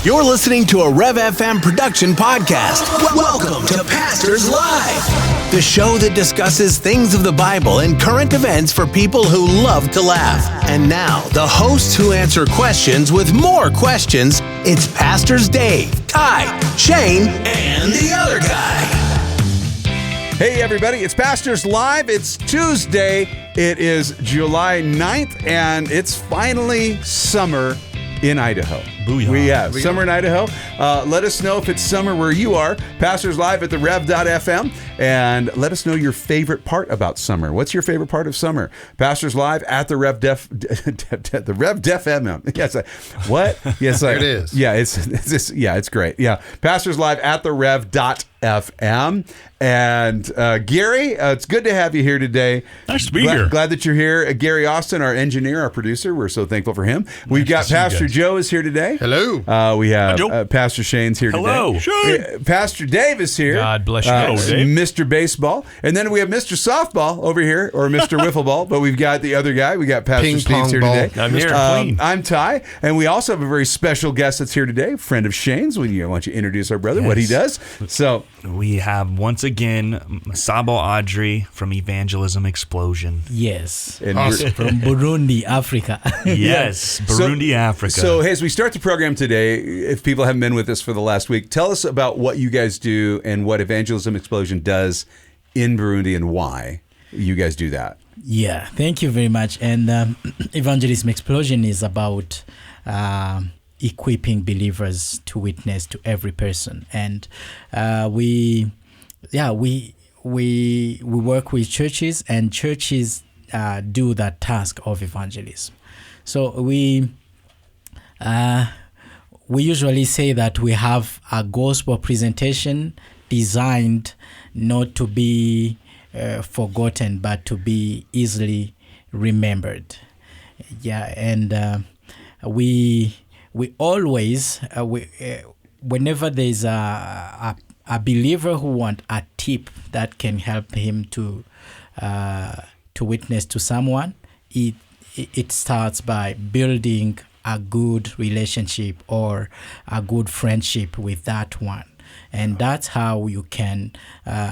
You're listening to a Rev FM production podcast. Welcome to Pastors Live, the show that discusses things of the Bible and current events for people who love to laugh. And now, the hosts who answer questions with more questions. It's Pastors Dave, Ty, Shane, and the other guy. Hey everybody, it's Pastors Live. It's Tuesday. It is July 9th, and it's finally summer in Idaho. Booyah. We have summer in Idaho. Let us know if it's summer where you are. Pastors Live at the Rev.fm, and let us know your favorite part about summer. What's your favorite part of summer? Pastors Live at the the Rev.fm. Yes, what? Yes, there it is. Yeah, it's great. Yeah, Pastors Live at the Rev.fm. And Gary, it's good to have you here today. Nice to be here. Glad that you're here. Gary Austin, our engineer, our producer. We're so thankful for him. We've got Pastor Joe is here today. Hello. We have Pastor Shane's here today. Shane. Pastor Dave is here. God bless you. Dave. Mr. Baseball. And then we have Mr. Softball over here, or Mr. Wiffle Ball. But we've got the other guy. We got Pastor Ping Steve's here pong today. I'm here. I'm Ty. And we also have a very special guest that's here today, friend of Shane's. Why don't you introduce our brother, what he does? So we have once again Sabo Audrey from Evangelism Explosion. Yes. And Awesome. From Burundi, Africa. Yes, Burundi, Africa. So, hey, as we start the program today, if people haven't been with us for the last week, tell us about what you guys do and what Evangelism Explosion does in Burundi and why you guys do that. Yeah, thank you very much. And Evangelism Explosion is about equipping believers to witness to every person. And we work with churches, and churches do that task of evangelism. So we usually say that we have a gospel presentation designed not to be forgotten, but to be easily remembered. Yeah, and we always whenever there's a believer who wants a tip that can help him to witness to someone, it starts by building a good relationship or a good friendship with that one. And that's how you can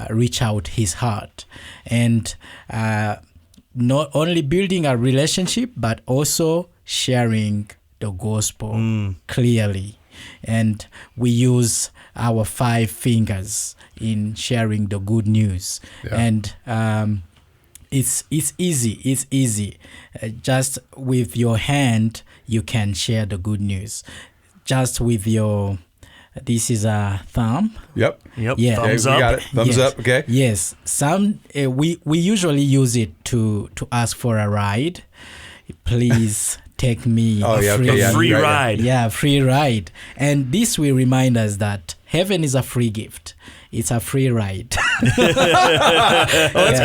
reach out his heart. And not only building a relationship, but also sharing the gospel clearly. And we use our 5 fingers in sharing the good news. Yeah. And it's easy. Just with your hand, you can share the good news. Just with your, this is a thumb. Yep. Yeah. Thumbs up. Got it. Thumbs up. Okay. Yes. Some we usually use it to ask for a ride. Please take me free ride. Yeah, free ride. And this will remind us that heaven is a free gift. It's a free ride. That's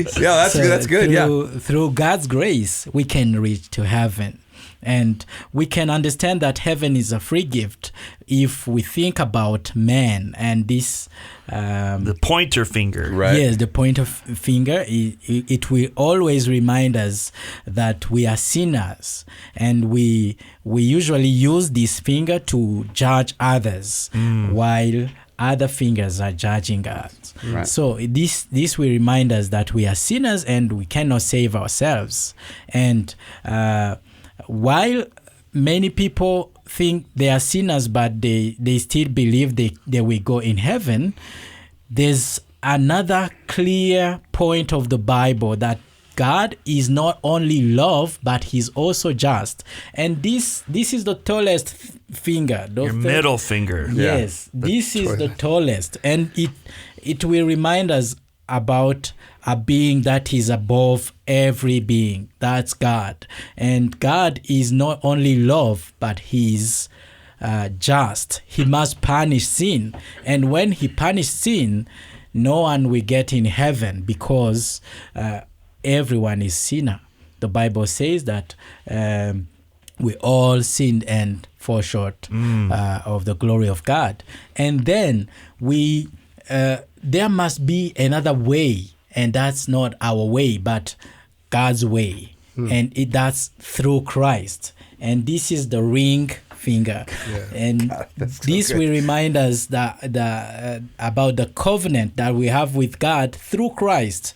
good. That's good. Through God's grace, we can reach to heaven. And we can understand that heaven is a free gift if we think about man and this... the pointer finger. Right. Yes, the pointer finger. It will always remind us that we are sinners. And we usually use this finger to judge others while other fingers are judging us. Right. So this will remind us that we are sinners and we cannot save ourselves. And... while many people think they are sinners, but they still believe they will go in heaven, there's another clear point of the Bible that God is not only love, but He's also just. And this is the tallest finger. Your middle finger. Yes, this is the tallest. And it will remind us about a being that is above every being. That's God. And God is not only love, but He's just. He must punish sin. And when He punishes sin, no one will get in heaven because everyone is sinner. The Bible says that we all sinned and fall short of the glory of God. And then there must be another way. And that's not our way, but God's way. And that's through Christ. And this is the ring finger. And this will remind us that about the covenant that we have with God through Christ.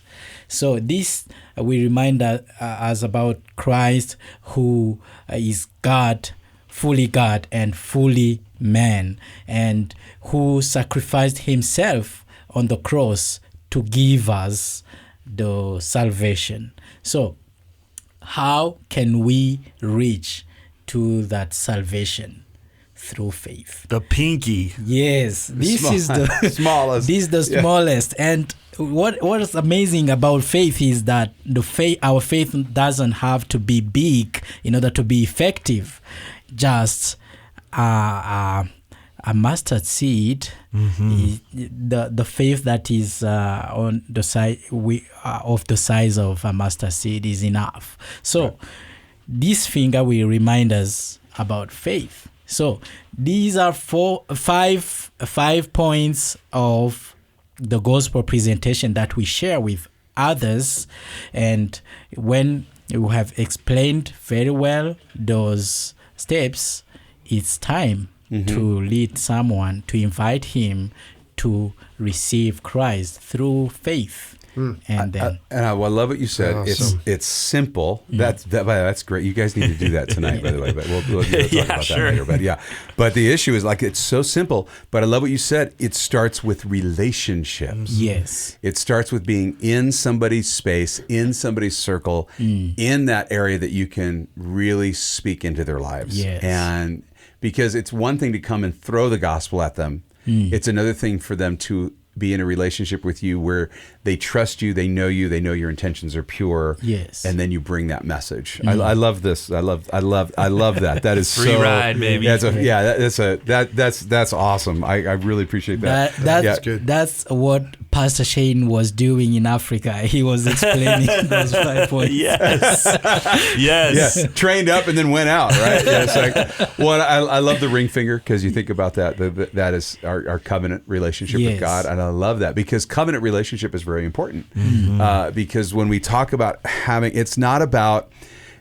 So this will remind us about Christ, who is God, fully God and fully man, and who sacrificed himself on the cross to give us the salvation. So how can we reach to that salvation? Through faith. The pinky. Yes, this is the smallest. This is the smallest. And what is amazing about faith is that our faith doesn't have to be big in order to be effective. Just a mustard seed, the faith that is on the side of the size of a mustard seed is enough. So this finger will remind us about faith. So these are five points of the gospel presentation that we share with others. And when you have explained very well those steps, it's time to lead someone, to invite him to receive Christ through faith. And then, I love what you said. Awesome. It's simple. That's great. You guys need to do that tonight, by the way. But we'll talk about that later. But the issue is, like, it's so simple. But I love what you said. It starts with relationships. Yes, it starts with being in somebody's space, in somebody's circle, in that area that you can really speak into their lives. Yes. And because it's one thing to come and throw the gospel at them, it's another thing for them to be in a relationship with you where they trust you, they know your intentions are pure. Yes. And then you bring that message. I love this. I love that. That is free ride, baby. That's awesome. I really appreciate that. That's good. That's what Pastor Shane was doing in Africa. He was explaining those 5 points. Yes. Trained up and then went out, right? It's like, well, I love the ring finger, because you think about that. That is our covenant relationship with God. And I love that, because covenant relationship is very important. Because when we talk about it's not about,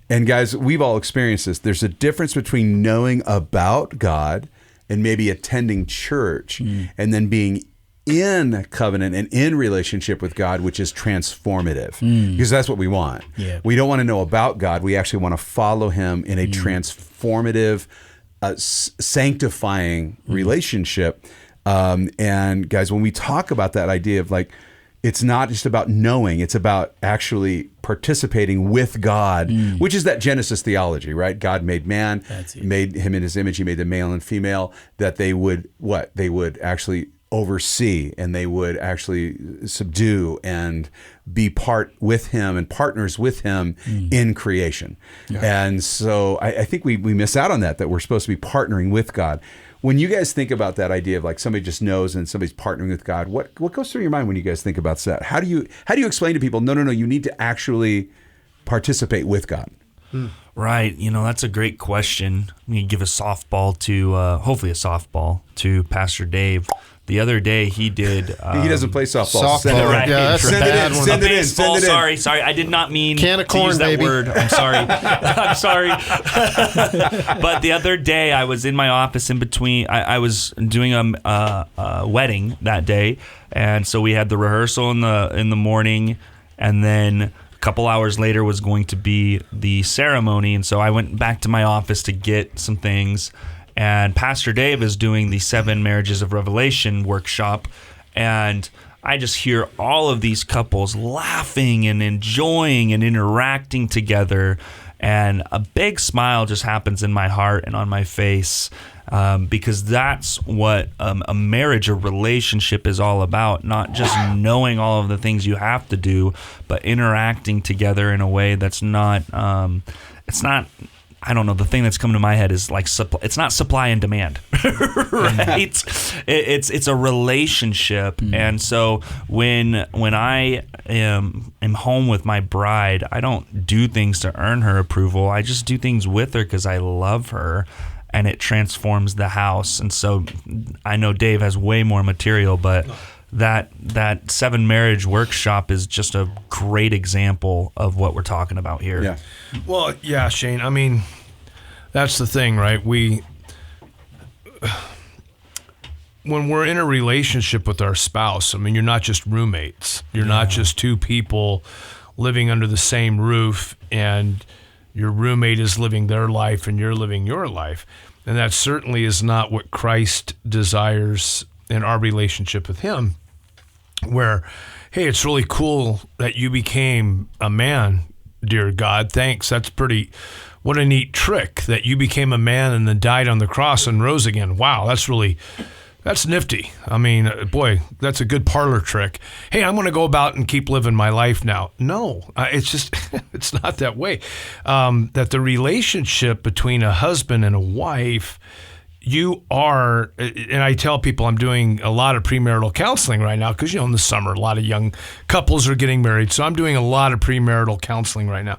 and guys, we've all experienced this, there's a difference between knowing about God and maybe attending church and then being in covenant and in relationship with God, which is transformative, because that's what we want. We don't want to know about God. We actually want to follow him in a transformative, sanctifying relationship. And guys, when we talk about that idea of, like, it's not just about knowing, it's about actually participating with God, which is that Genesis theology, right? God made man, made him in his image, he made them male and female, that they would actually oversee, and they would actually subdue and be part with him and partners with him in creation. And so I think we miss out on that we're supposed to be partnering with God. When you guys think about that idea of, like, somebody just knows and somebody's partnering with God, what goes through your mind when you guys think about that? How do you explain to people, no, you need to actually participate with God? Right. That's a great question. I'm going to give a softball to Pastor Dave. The other day he did. He doesn't play softball. Send it in. Right. Yeah, that's a bad one. Send it in. Send it in. Sorry. I did not mean can of corn, to use that baby. word. I'm sorry. I'm sorry. But the other day I was in my office in between. I was doing a wedding that day, and so we had the rehearsal in the morning, and then a couple hours later was going to be the ceremony, and so I went back to my office to get some things. And Pastor Dave is doing the 7 Marriages of Revelation workshop, and I just hear all of these couples laughing and enjoying and interacting together, and a big smile just happens in my heart and on my face, because that's what a marriage, a relationship is all about. Not just knowing all of the things you have to do, but interacting together in a way that's not, it's not, I don't know, the thing that's coming to my head is like it's not supply and demand, right? It's a relationship. And so when I am home with my bride, I don't do things to earn her approval. I just do things with her because I love her, and it transforms the house. And so I know Dave has way more material, but that 7 marriage workshop is just a great example of what we're talking about here. Yeah. Well, yeah, Shane. I mean, that's the thing, right? when we're in a relationship with our spouse, I mean, you're not just roommates. You're not just two people living under the same roof, and your roommate is living their life and you're living your life. And that certainly is not what Christ desires in our relationship with him, where, hey, it's really cool that you became a man, dear God. Thanks. What a neat trick that you became a man and then died on the cross and rose again. Wow, that's nifty. I mean, boy, that's a good parlor trick. Hey, I'm going to go about and keep living my life now. No, it's just, it's not that way. That the relationship between a husband and a wife, you are, and I tell people I'm doing a lot of premarital counseling right now because, in the summer, a lot of young couples are getting married. So I'm doing a lot of premarital counseling right now.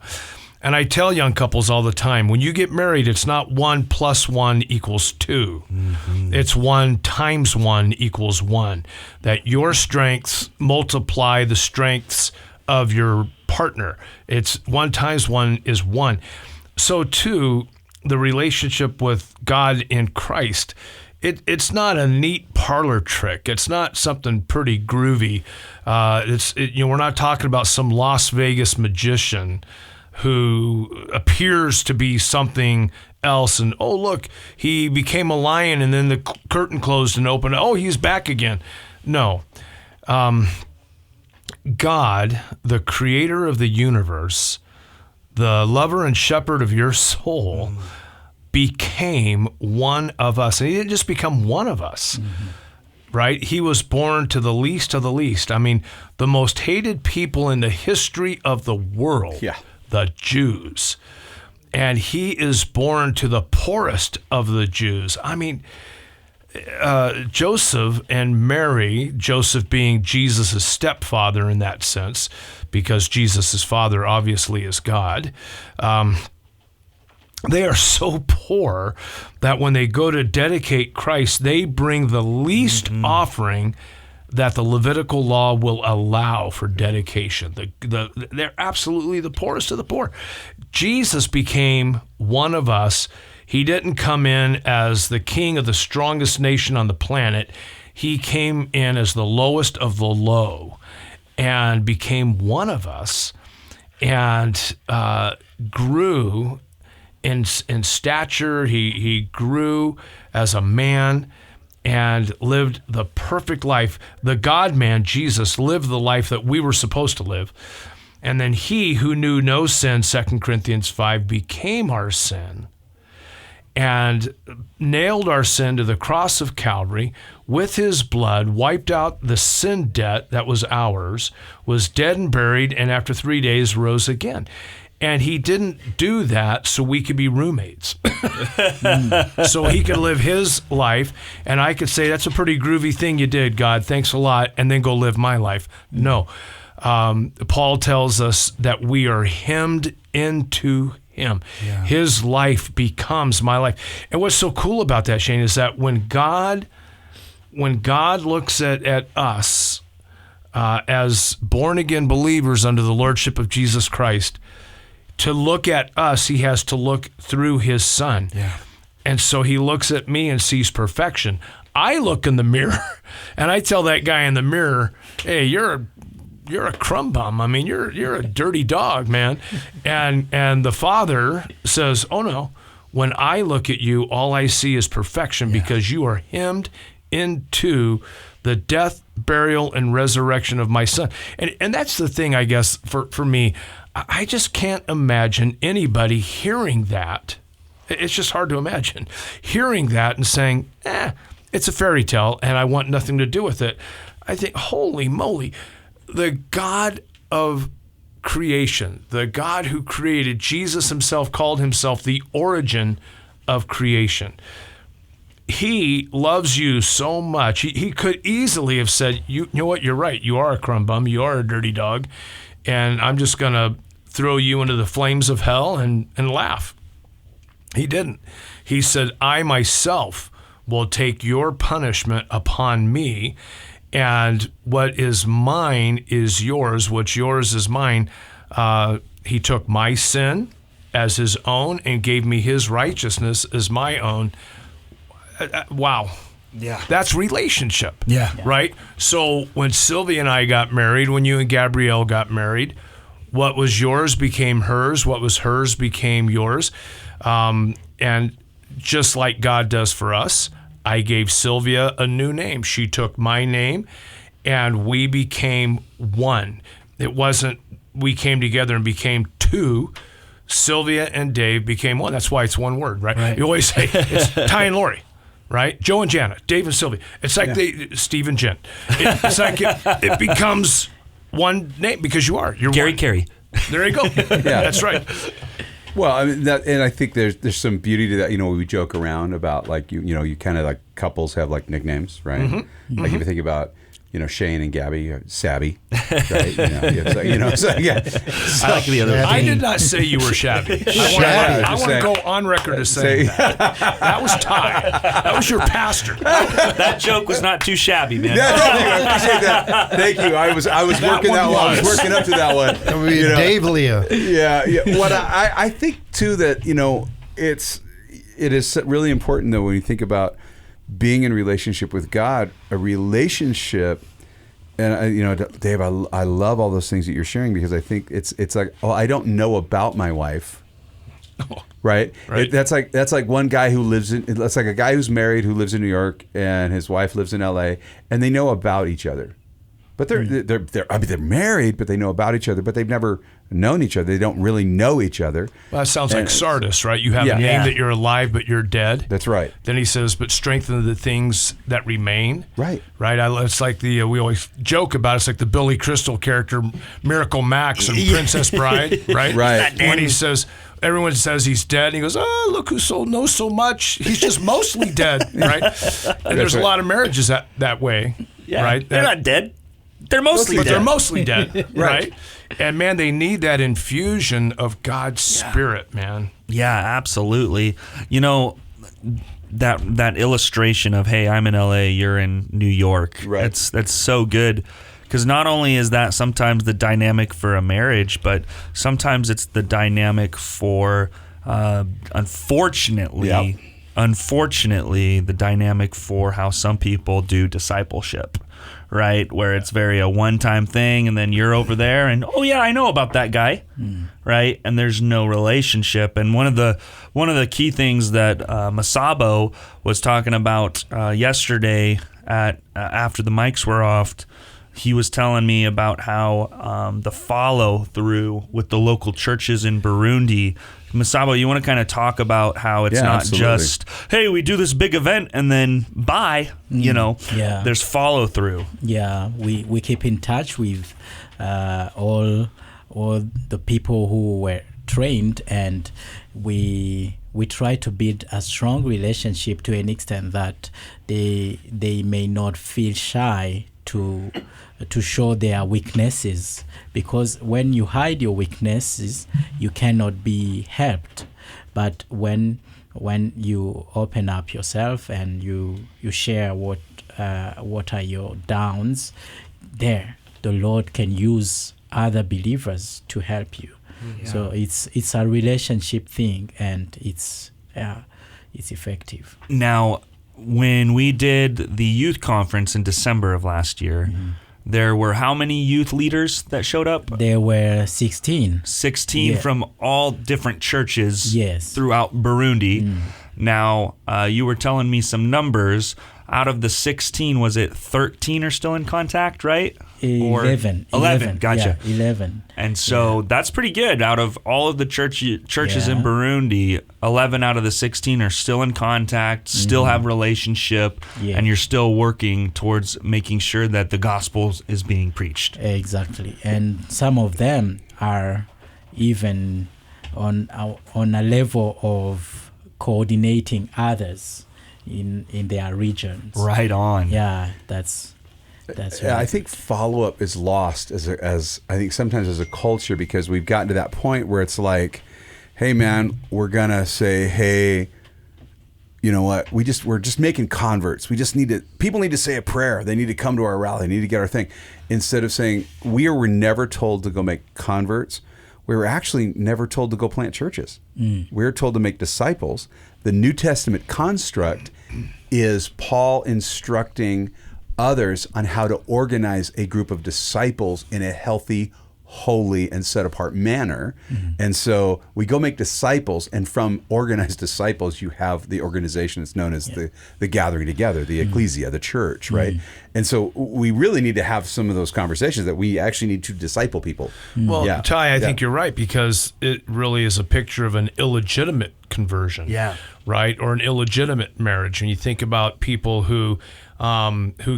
And I tell young couples all the time, when you get married, it's not 1 + 1 = 2. Mm-hmm. It's 1 × 1 = 1. That your strengths multiply the strengths of your partner. It's 1 × 1 = 1. So too, the relationship with God in Christ, it's not a neat parlor trick. It's not something pretty groovy. We're not talking about some Las Vegas magician who appears to be something else, and oh look, he became a lion and then the curtain closed and opened. Oh, he's back again. No. God, the creator of the universe, the lover and shepherd of your soul, became one of us. And he didn't just become one of us, right? He was born to the least of the least. I mean, the most hated people in the history of the world. Yeah. The Jews. And he is born to the poorest of the Jews. I mean, Joseph and Mary, Joseph being Jesus' stepfather in that sense, because Jesus' father obviously is God, they are so poor that when they go to dedicate Christ, they bring the least offering that the Levitical law will allow for dedication. They're absolutely the poorest of the poor. Jesus became one of us. He didn't come in as the king of the strongest nation on the planet. He came in as the lowest of the low and became one of us and grew in stature. He grew as a man and lived the perfect life. The God-man, Jesus, lived the life that we were supposed to live. And then he who knew no sin, 2 Corinthians 5, became our sin and nailed our sin to the cross of Calvary. With his blood, wiped out the sin debt that was ours, was dead and buried, and after 3 days rose again. And he didn't do that so we could be roommates. So he could live his life, and I could say, that's a pretty groovy thing you did, God, thanks a lot, and then go live my life. No. Paul tells us that we are hemmed into him. Yeah. His life becomes my life. And what's so cool about that, Shane, is that when God looks at us as born-again believers under the lordship of Jesus Christ, to look at us, he has to look through his son. Yeah. And so he looks at me and sees perfection. I look in the mirror and I tell that guy in the mirror, hey, you're a crumb bum. I mean, you're a dirty dog, man. And the Father says, oh no, when I look at you, all I see is perfection because you are hemmed into the death, burial, and resurrection of my son. And that's the thing, I guess, for me. I just can't imagine anybody hearing that. It's just hard to imagine hearing that and saying, it's a fairy tale and I want nothing to do with it. I think, holy moly, the God of creation, the God who created, Jesus himself called himself the origin of creation. He loves you so much. He could easily have said, you know what, you're right. You are a crumb bum. You are a dirty dog. And I'm just going to throw you into the flames of hell and laugh. He didn't. He said, I myself will take your punishment upon me, and what is mine is yours. What's yours is mine. He took my sin as his own and gave me his righteousness as my own. Wow. Yeah. That's relationship. Yeah. Right? So when Sylvia and I got married, when you and Gabrielle got married, what was yours became hers. What was hers became yours. And just like God does for us, I gave Sylvia a new name. She took my name, and we became one. It wasn't we came together and became two. Sylvia and Dave became one. That's why it's one word, right? You always say it's Ty and Lori, right? Joe and Janet, Dave and Sylvia. It's like Steve and Jen. It's like it becomes one name because you're Gary one. Carey. There you go. That's right. Well, I mean, and I think there's some beauty to that. You know, we joke around about like you kind of like couples have like nicknames, right? Mm-hmm. Like if you think about Shane and Gabby, Sabby, right? So yeah. I like the other. I did not say you were shabby. I want to go on record as saying that was Ty. That was your pastor. That joke was not too shabby, man. Yeah, thank you. I appreciate that. Thank you. I was working that one. I was working up to that one. It would be Dave Leah. Yeah. What I think too that it is really important though when you think about being in relationship with God, a relationship, and Dave, I love all those things that you're sharing because I think it's like, I don't know about my wife, right? That's like one guy who lives in. That's like a guy who's married who lives in New York and his wife lives in L.A. and they know about each other, but they're married, but they know about each other, but they've never known each other. They don't really know each other. Well, that sounds like Sardis, right? You have a name that you're alive, but you're dead. That's right. Then he says, but strengthen the things that remain. Right. It's like we always joke about it's like the Billy Crystal character, Miracle Max and Princess Bride, right? Right. When he says, everyone says he's dead, and he goes, oh, look who knows so much. He's just mostly dead, right? And there's a lot of marriages that way, right? They're not dead. They're mostly dead. But they're mostly dead, right? And man, they need that infusion of God's Spirit, man. Yeah, absolutely. That illustration of, hey, I'm in LA, you're in New York. Right. That's so good. Because not only is that sometimes the dynamic for a marriage, but sometimes it's the dynamic for, unfortunately, the dynamic for how some people do discipleship. Right, where it's very a one-time thing, and then you're over there, and I know about that guy, right? And there's no relationship. And one of the key things that Masabo was talking about yesterday after the mics were off, he was telling me about how the follow through with the local churches in Burundi. Masabo, you want to kind of talk about how it's not just, hey, we do this big event and then bye, there's follow through. Yeah, we keep in touch with all the people who were trained, and we try to build a strong relationship to an extent that they may not feel shy to show their weaknesses, because when you hide your weaknesses, you cannot be helped. But when you open up yourself and you share what are your downs, the Lord can use other believers to help you. Yeah. So it's a relationship thing, and it's effective. Now, when we did the youth conference in December of last year, there were how many youth leaders that showed up? There were 16. 16 from all different churches throughout Burundi. Now, you were telling me some numbers. Out of the 16, was it 13 are still in contact, right? 11. 11, gotcha. Yeah, 11. And so that's pretty good. Out of all of the churches in Burundi, 11 out of the 16 are still in contact, still have relationship, and you're still working towards making sure that the gospel is being preached. Exactly. And some of them are even on a level of coordinating others in their regions. Right on. Yeah, that's really I think follow-up is lost as I think sometimes as a culture, because we've gotten to that point where it's like, hey man, we're gonna say, hey, you know what, we're just making converts. People need to say a prayer. They need to come to our rally. They need to get our thing. Instead of saying, we were never told to go make converts. We were actually never told to go plant churches. We were told to make disciples the New Testament construct is Paul instructing others on how to organize a group of disciples in a healthy, holy, and set apart manner. And so we go make disciples, and from organized disciples you have the organization that's known as the gathering together, the ecclesia, the church, right? And so we really need to have some of those conversations that we actually need to disciple people. Well, Ty, I think you're right, because it really is a picture of an illegitimate conversion, right? Or an illegitimate marriage. And you think about people who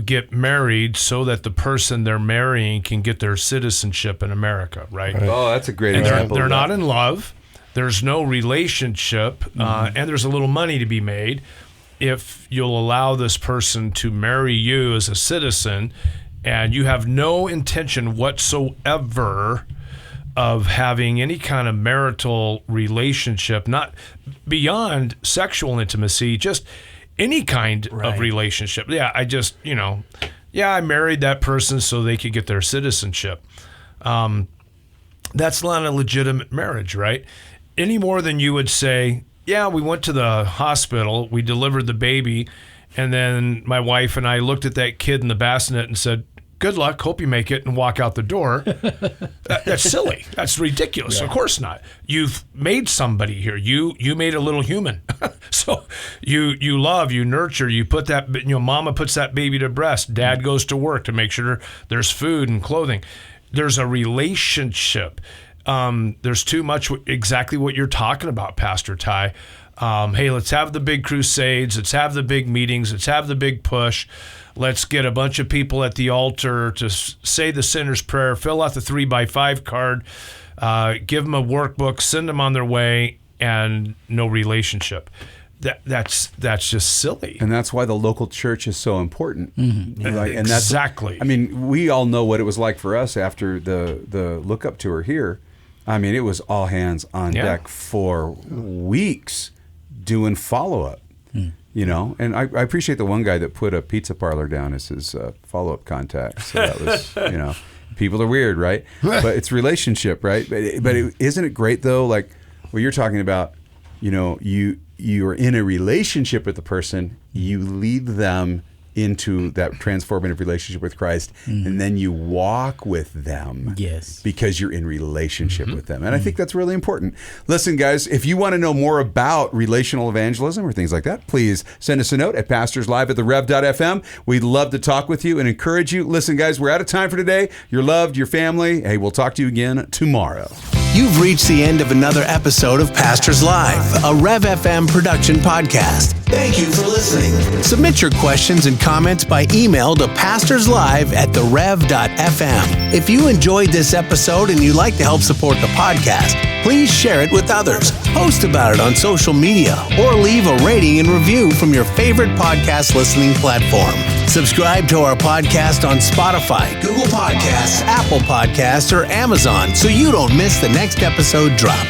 get married so that the person they're marrying can get their citizenship in America, right? Oh, that's a great and example. They're not in love. There's no relationship, and there's a little money to be made if you'll allow this person to marry you as a citizen, and you have no intention whatsoever of having any kind of marital relationship, not beyond sexual intimacy, just any kind of relationship. I married that person so they could get their citizenship. That's not a legitimate marriage, right? Any more than you would say, we went to the hospital, we delivered the baby, and then my wife and I looked at that kid in the bassinet and said, good luck, hope you make it, and walk out the door. That's silly. That's ridiculous. Of course not. You've made somebody here. You made a little human. So you love, you nurture, you put that, mama puts that baby to breast. Dad goes to work to make sure there's food and clothing. There's a relationship. There's too much exactly what you're talking about, Pastor Ty. Hey, let's have the big crusades. Let's have the big meetings. Let's have the big push. Let's get a bunch of people at the altar to say the sinner's prayer, fill out the 3x5 card, give them a workbook, send them on their way, and no relationship. That's just silly. And that's why the local church is so important. Right? And exactly. I mean, we all know what it was like for us after the lookup tour here. I mean, it was all hands on deck for weeks doing follow-up. And I appreciate the one guy that put a pizza parlor down as his follow-up contact. So that was, people are weird, right? But it's relationship, right? But isn't it great, though, like what you're talking about, you're in a relationship with the person, you lead them into that transformative relationship with Christ, and then you walk with them because you're in relationship with them. And I think that's really important. Listen, guys, if you want to know more about relational evangelism or things like that, please send us a note at pastorslive@therev.fm. We'd love to talk with you and encourage you. Listen, guys, we're out of time for today. You're loved, your family. Hey, we'll talk to you again tomorrow. You've reached the end of another episode of Pastors Live, a Rev FM production podcast. Thank you for listening. Submit your questions and comments by email to pastorslive@therev.fm. If you enjoyed this episode and you'd like to help support the podcast, please share it with others, post about it on social media, or leave a rating and review from your favorite podcast listening platform. Subscribe to our podcast on Spotify, Google Podcasts, Apple Podcasts, or Amazon so you don't miss the next episode drop.